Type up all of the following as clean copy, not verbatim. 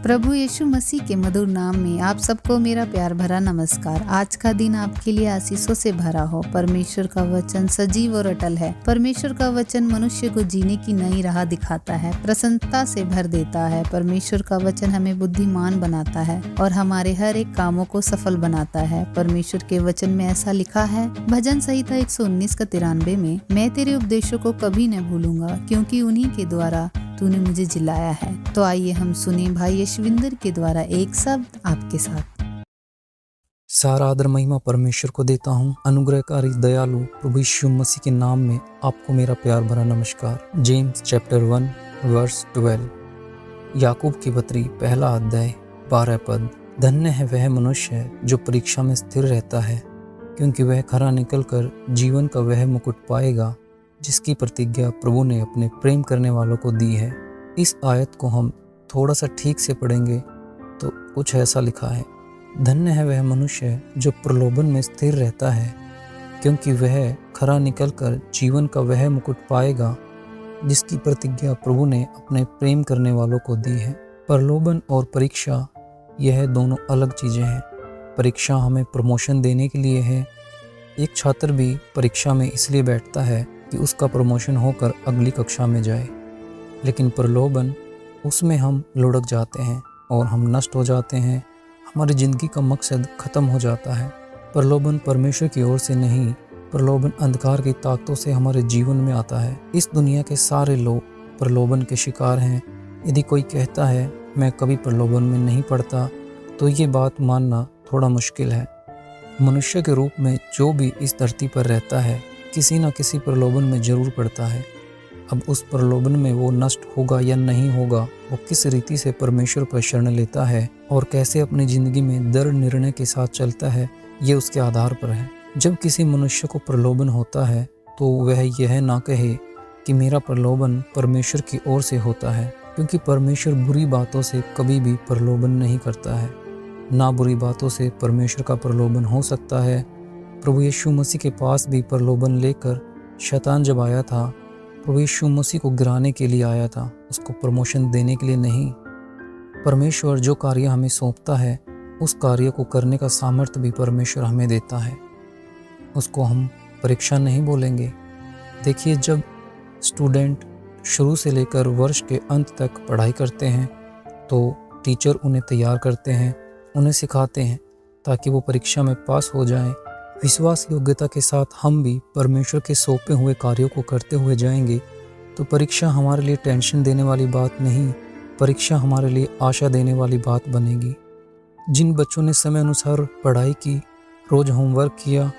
प्रभु यीशु मसीह के मधुर नाम में आप सबको मेरा प्यार भरा नमस्कार। आज का दिन आपके लिए आशीषों से भरा हो। परमेश्वर का वचन सजीव और अटल है। परमेश्वर का वचन मनुष्य को जीने की नई राह दिखाता है, प्रसन्नता से भर देता है। परमेश्वर का वचन हमें बुद्धिमान बनाता है और हमारे हर एक कामों को सफल बनाता है। परमेश्वर के वचन में ऐसा लिखा है, भजन संहिता 119 का 93 में, मैं तेरे उपदेशों को कभी न भूलूंगा, क्योंकि उन्हीं के द्वारा तूने मुझे जिलाया है। तो आइए हम सुने भाई यशविंदर के द्वारा एक शब्द आपके साथ। सारा आदर महिमा परमेश्वर को देता हूँ। अनुग्रहकारी दयालु प्रभु यीशु मसीह के नाम में आपको मेरा प्यार भरा नमस्कार। James chapter 1 verse 12। याकूब की पत्री पहला अध्याय 12 पद। धन्य है वह मनुष्य जो परीक्षा में स्थिर रहता है, क्योंकि वह खरा निकलकर जीवन का वह मुकुट पाएगा जिसकी प्रतिज्ञा प्रभु ने अपने प्रेम करने वालों को दी है। इस आयत को हम थोड़ा सा ठीक से पढ़ेंगे तो कुछ ऐसा लिखा है, धन्य है वह मनुष्य जो प्रलोभन में स्थिर रहता है, क्योंकि वह खरा निकलकर जीवन का वह मुकुट पाएगा जिसकी प्रतिज्ञा प्रभु ने अपने प्रेम करने वालों को दी है। प्रलोभन और परीक्षा, यह दोनों अलग चीज़ें हैं। परीक्षा हमें प्रमोशन देने के लिए है। एक छात्र भी परीक्षा में इसलिए बैठता है कि उसका प्रमोशन होकर अगली कक्षा में जाए, लेकिन प्रलोभन, उसमें हम लुढ़क जाते हैं और हम नष्ट हो जाते हैं। हमारी ज़िंदगी का मकसद ख़त्म हो जाता है। प्रलोभन परमेश्वर की ओर से नहीं, प्रलोभन अंधकार की ताकतों से हमारे जीवन में आता है। इस दुनिया के सारे लोग प्रलोभन के शिकार हैं। यदि कोई कहता है मैं कभी प्रलोभन में नहीं पड़ता, तो ये बात मानना थोड़ा मुश्किल है। मनुष्य के रूप में जो भी इस धरती पर रहता है, किसी न किसी प्रलोभन में जरूर पड़ता है। अब उस प्रलोभन में वो नष्ट होगा या नहीं होगा, वो किस रीति से परमेश्वर पर शरण लेता है और कैसे अपनी ज़िंदगी में दृढ़ निर्णय के साथ चलता है, ये उसके आधार पर है। जब किसी मनुष्य को प्रलोभन होता है तो वह यह ना कहे कि मेरा प्रलोभन परमेश्वर की ओर से होता है, क्योंकि परमेश्वर बुरी बातों से कभी भी प्रलोभन नहीं करता है। ना बुरी बातों से परमेश्वर का प्रलोभन हो सकता है। प्रभु यीशु मसीह के पास भी प्रलोभन लेकर शैतान जब आया था, प्रभु यीशु मसीह को गिराने के लिए आया था, उसको प्रमोशन देने के लिए नहीं। परमेश्वर जो कार्य हमें सौंपता है, उस कार्य को करने का सामर्थ्य भी परमेश्वर हमें देता है। उसको हम परीक्षा नहीं बोलेंगे। देखिए, जब स्टूडेंट शुरू से लेकर वर्ष के अंत तक पढ़ाई करते हैं तो टीचर उन्हें तैयार करते हैं, उन्हें सिखाते हैं ताकि वो परीक्षा में पास हो जाएं। विश्वास योग्यता के साथ हम भी परमेश्वर के सौंपे हुए कार्यों को करते हुए जाएंगे तो परीक्षा हमारे लिए टेंशन देने वाली बात नहीं, परीक्षा हमारे लिए आशा देने वाली बात बनेगी। जिन बच्चों ने समय अनुसार पढ़ाई की, रोज़ होमवर्क किया,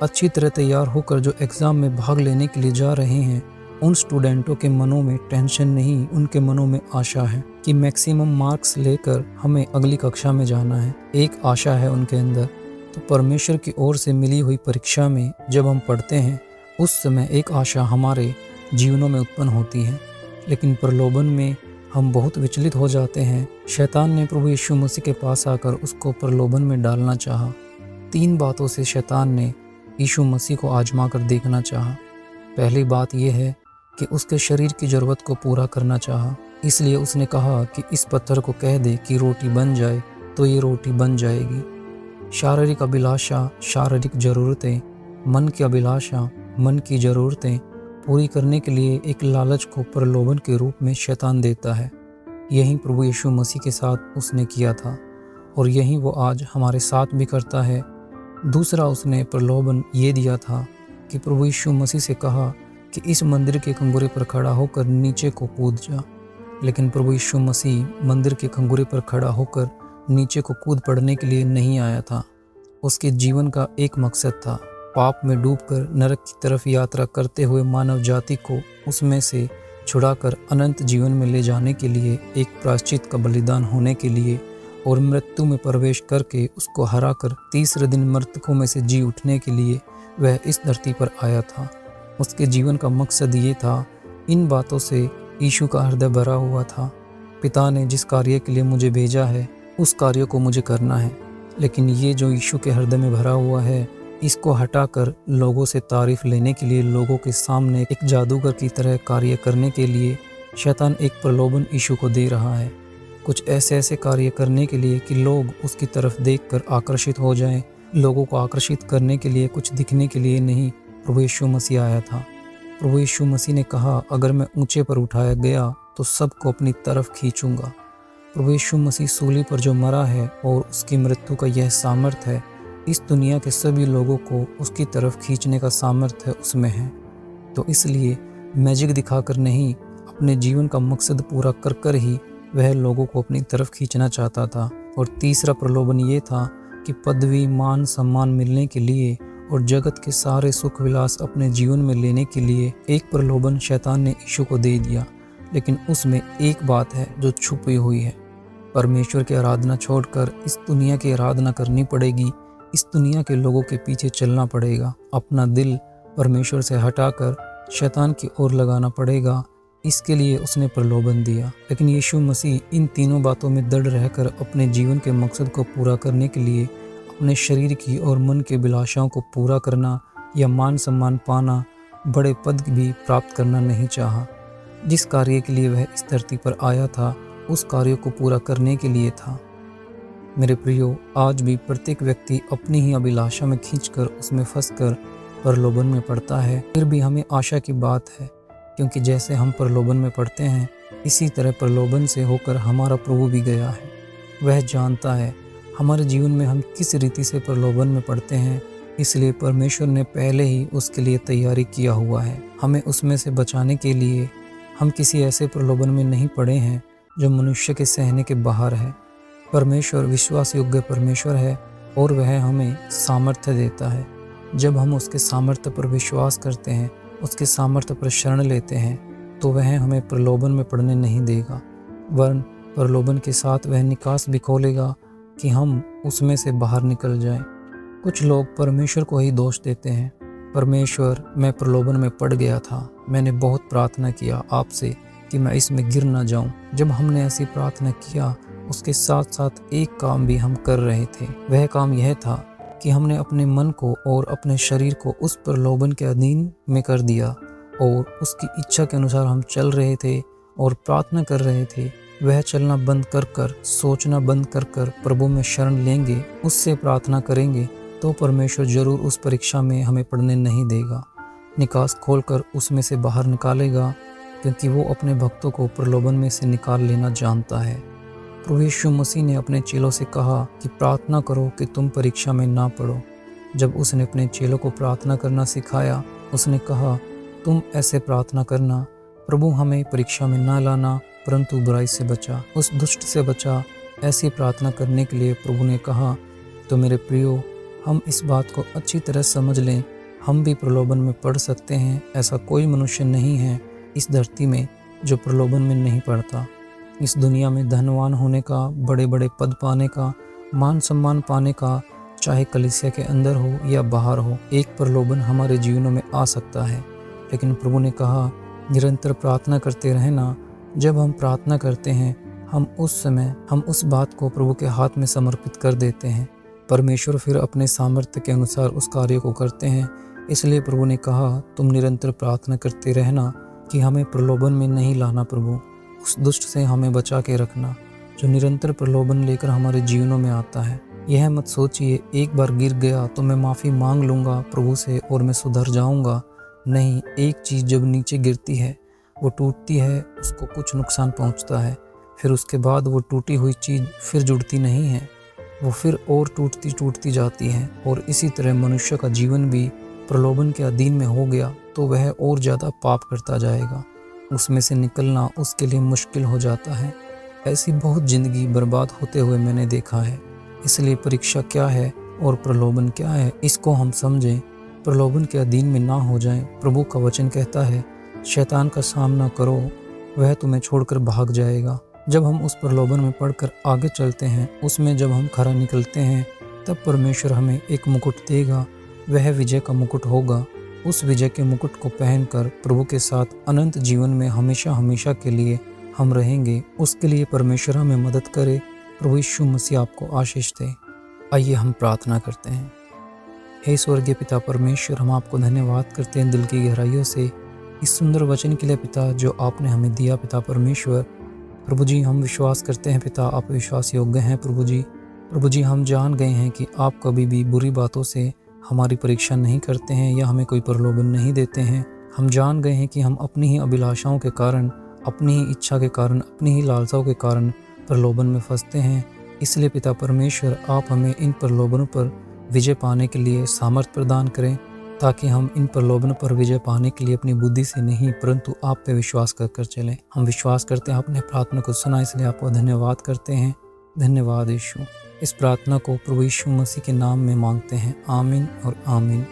अच्छी तरह तैयार होकर जो एग्ज़ाम में भाग लेने के लिए जा रहे हैं, उन स्टूडेंटों के मनों में टेंशन नहीं, उनके मनों में आशा है कि मैक्सिमम मार्क्स लेकर हमें अगली कक्षा में जाना है। एक आशा है उनके अंदर। तो परमेश्वर की ओर से मिली हुई परीक्षा में जब हम पढ़ते हैं, उस समय एक आशा हमारे जीवनों में उत्पन्न होती है। लेकिन प्रलोभन में हम बहुत विचलित हो जाते हैं। शैतान ने प्रभु यीशु मसीह के पास आकर उसको प्रलोभन में डालना चाहा। 3 बातों से शैतान ने यीशु मसीह को आजमा कर देखना चाहा। पहली बात यह है कि उसके शरीर की ज़रूरत को पूरा करना चाहा। इसलिए उसने कहा कि इस पत्थर को कह दे कि रोटी बन जाए, तो ये रोटी बन जाएगी। शारीरिक अभिलाषा, शारीरिक ज़रूरतें, मन की अभिलाषा, मन की ज़रूरतें पूरी करने के लिए एक लालच को प्रलोभन के रूप में शैतान देता है। यही प्रभु यीशु मसीह के साथ उसने किया था और यही वो आज हमारे साथ भी करता है। दूसरा उसने प्रलोभन ये दिया था कि प्रभु यीशु मसीह से कहा कि इस मंदिर के कंगोरे पर खड़ा होकर नीचे को कूद जा। लेकिन प्रभु यीशु मसीह मंदिर के कंगोरे पर खड़ा होकर नीचे को कूद पड़ने के लिए नहीं आया था। उसके जीवन का एक मकसद था, पाप में डूबकर नरक की तरफ यात्रा करते हुए मानव जाति को उसमें से छुड़ाकर अनंत जीवन में ले जाने के लिए, एक प्रायश्चित का बलिदान होने के लिए और मृत्यु में प्रवेश करके उसको हराकर तीसरे दिन मृतकों में से जी उठने के लिए वह इस धरती पर आया था। उसके जीवन का मकसद ये था। इन बातों से यीशु का हृदय भरा हुआ था। पिता ने जिस कार्य के लिए मुझे भेजा है, उस कार्य को मुझे करना है। लेकिन ये जो यीशु के हृदय में भरा हुआ है, इसको हटाकर लोगों से तारीफ लेने के लिए, लोगों के सामने एक जादूगर की तरह कार्य करने के लिए शैतान एक प्रलोभन यीशु को दे रहा है। कुछ ऐसे ऐसे कार्य करने के लिए कि लोग उसकी तरफ देखकर आकर्षित हो जाएं। लोगों को आकर्षित करने के लिए, कुछ दिखने के लिए नहीं, प्रभु यीशु मसीह आया था। प्रभु यीशु मसीह ने कहा, अगर मैं ऊंचे पर उठाया गया तो सबको अपनी तरफ खींचूंगा। प्रभु यीशु मसीह सूली पर जो मरा है और उसकी मृत्यु का यह सामर्थ्य है, इस दुनिया के सभी लोगों को उसकी तरफ खींचने का सामर्थ्य उसमें है। तो इसलिए मैजिक दिखाकर नहीं, अपने जीवन का मकसद पूरा कर कर ही वह लोगों को अपनी तरफ खींचना चाहता था। और तीसरा प्रलोभन ये था कि पदवी, मान, सम्मान मिलने के लिए और जगत के सारे सुख विलास अपने जीवन में लेने के लिए एक प्रलोभन शैतान ने यीशु को दे दिया। लेकिन उसमें एक बात है जो छुपी हुई है। परमेश्वर की आराधना छोड़कर इस दुनिया की आराधना करनी पड़ेगी। इस दुनिया के लोगों के पीछे चलना पड़ेगा। अपना दिल परमेश्वर से हटाकर शैतान की ओर लगाना पड़ेगा। इसके लिए उसने प्रलोभन दिया। लेकिन यीशु मसीह इन तीनों बातों में दृढ़ रहकर अपने जीवन के मकसद को पूरा करने के लिए अपने शरीर की और मन के अभिलाषाओं को पूरा करना या मान सम्मान पाना, बड़े पद भी प्राप्त करना नहीं चाहा। जिस कार्य के लिए वह इस धरती पर आया था, उस कार्य को पूरा करने के लिए था। मेरे प्रियो, आज भी प्रत्येक व्यक्ति अपनी ही अभिलाषा में खींचकर उसमें फंसकर प्रलोभन में पड़ता है। फिर भी हमें आशा की बात है, क्योंकि जैसे हम प्रलोभन में पड़ते हैं, इसी तरह प्रलोभन से होकर हमारा प्रभु भी गया है। वह जानता है हमारे जीवन में हम किस रीति से प्रलोभन में पड़ते हैं, इसलिए परमेश्वर ने पहले ही उसके लिए तैयारी किया हुआ है। हमें उसमें से बचाने के लिए हम किसी ऐसे प्रलोभन में नहीं पड़े हैं जो मनुष्य के सहने के बाहर है। परमेश्वर विश्वास योग्य परमेश्वर है और वह हमें सामर्थ्य देता है। जब हम उसके सामर्थ्य पर विश्वास करते हैं, उसके सामर्थ्य पर शरण लेते हैं, तो वह हमें प्रलोभन में पड़ने नहीं देगा, वरन प्रलोभन के साथ वह निकास भी खोलेगा कि हम उसमें से बाहर निकल जाएं। कुछ लोग परमेश्वर को ही दोष देते हैं। परमेश्वर, मैं प्रलोभन में पड़ गया था, मैंने बहुत प्रार्थना किया आपसे कि मैं इसमें गिर ना जाऊं। जब हमने ऐसी प्रार्थना किया, उसके साथ साथ एक काम भी हम कर रहे थे। वह काम यह था कि हमने अपने मन को और अपने शरीर को उस प्रलोभन के अधीन में कर दिया और उसकी इच्छा के अनुसार हम चल रहे थे और प्रार्थना कर रहे थे। वह चलना बंद कर कर, सोचना बंद कर कर प्रभु में शरण लेंगे, उससे प्रार्थना करेंगे, तो परमेश्वर जरूर उस परीक्षा में हमें पड़ने नहीं देगा, निकास खोलकर उसमें से बाहर निकालेगा, क्योंकि वो अपने भक्तों को प्रलोभन में से निकाल लेना जानता है। प्रभु यीशु मसीह ने अपने चेलों से कहा कि प्रार्थना करो कि तुम परीक्षा में ना पड़ो। जब उसने अपने चेलों को प्रार्थना करना सिखाया, उसने कहा, तुम ऐसे प्रार्थना करना, प्रभु हमें परीक्षा में ना लाना, परंतु बुराई से बचा, उस दुष्ट से बचा। ऐसी प्रार्थना करने के लिए प्रभु ने कहा। तो मेरे प्रियो, हम इस बात को अच्छी तरह समझ लें, हम भी प्रलोभन में पड़ सकते हैं। ऐसा कोई मनुष्य नहीं है इस धरती में जो प्रलोभन में नहीं पड़ता। इस दुनिया में धनवान होने का, बड़े बड़े पद पाने का, मान सम्मान पाने का, चाहे कलीसिया के अंदर हो या बाहर हो, एक प्रलोभन हमारे जीवनों में आ सकता है। लेकिन प्रभु ने कहा, निरंतर प्रार्थना करते रहना। जब हम प्रार्थना करते हैं, हम उस बात को प्रभु के हाथ में समर्पित कर देते हैं। परमेश्वर फिर अपने सामर्थ्य के अनुसार उस कार्य को करते हैं। इसलिए प्रभु ने कहा, तुम निरंतर प्रार्थना करते रहना कि हमें प्रलोभन में नहीं लाना प्रभु, उस दुष्ट से हमें बचा के रखना जो निरंतर प्रलोभन लेकर हमारे जीवनों में आता है। यह मत सोचिए एक बार गिर गया तो मैं माफ़ी मांग लूँगा प्रभु से और मैं सुधर जाऊँगा। नहीं, एक चीज़ जब नीचे गिरती है, वो टूटती है, उसको कुछ नुकसान पहुँचता है, फिर उसके बाद वो टूटी हुई चीज़ फिर जुड़ती नहीं है, वो फिर और टूटती जाती है। और इसी तरह मनुष्य का जीवन भी प्रलोभन के अधीन में हो गया तो वह और ज़्यादा पाप करता जाएगा। उसमें से निकलना उसके लिए मुश्किल हो जाता है। ऐसी बहुत ज़िंदगी बर्बाद होते हुए मैंने देखा है। इसलिए परीक्षा क्या है और प्रलोभन क्या है, इसको हम समझें, प्रलोभन के अधीन में ना हो जाएं। प्रभु का वचन कहता है, शैतान का सामना करो, वह तुम्हें छोड़कर भाग जाएगा। जब हम उस प्रलोभन में पड़कर आगे चलते हैं, उसमें जब हम खरा निकलते हैं, तब परमेश्वर हमें एक मुकुट देगा। वह विजय का मुकुट होगा। उस विजय के मुकुट को पहनकर प्रभु के साथ अनंत जीवन में हमेशा हमेशा के लिए हम रहेंगे। उसके लिए परमेश्वर हमें मदद करे। प्रभु यीशु मसीह आपको आशीष दे। आइए हम प्रार्थना करते हैं। हे स्वर्गीय पिता परमेश्वर, हम आपको धन्यवाद करते हैं दिल की गहराइयों से इस सुंदर वचन के लिए पिता, जो आपने हमें दिया पिता परमेश्वर। प्रभु जी, हम विश्वास करते हैं पिता, आप विश्वास योग्य हैं प्रभु जी। प्रभु जी, हम जान गए हैं कि आप कभी भी बुरी बातों से हमारी परीक्षा नहीं करते हैं या हमें कोई प्रलोभन नहीं देते हैं। हम जान गए हैं कि हम अपनी ही अभिलाषाओं के कारण, अपनी ही इच्छा के कारण, अपनी ही लालसाओं के कारण प्रलोभन में फंसते हैं। इसलिए पिता परमेश्वर, आप हमें इन प्रलोभनों पर विजय पाने के लिए सामर्थ प्रदान करें, ताकि हम इन प्रलोभनों पर विजय पाने के लिए अपनी बुद्धि से नहीं परंतु आप पे विश्वास कर चलें। हम विश्वास करते हैं आपने प्रार्थना को सुना, इसलिए आपको धन्यवाद करते हैं। धन्यवाद यीशु। इस प्रार्थना को प्रभु यीशु मसीह के नाम में मांगते हैं। आमीन और आमीन।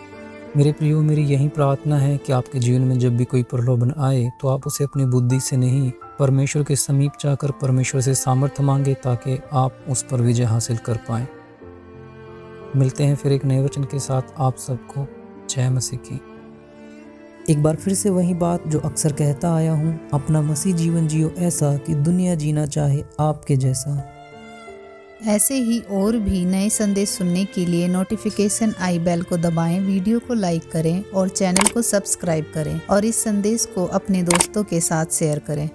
मेरे प्रियो, मेरी यही प्रार्थना है कि आपके जीवन में जब भी कोई प्रलोभन आए तो आप उसे अपनी बुद्धि से नहीं, परमेश्वर के समीप जाकर परमेश्वर से सामर्थ्य मांगे, ताकि आप उस पर विजय हासिल कर पाएं। मिलते हैं फिर एक नए वचन के साथ। आप सबको जय मसीह की। एक बार फिर से वही बात जो अक्सर कहता आया हूँ, अपना मसीह जीवन जियो ऐसा कि दुनिया जीना चाहे आपके जैसा। ऐसे ही और भी नए संदेश सुनने के लिए नोटिफिकेशन आई बेल को दबाएं, वीडियो को लाइक करें और चैनल को सब्सक्राइब करें और इस संदेश को अपने दोस्तों के साथ शेयर करें।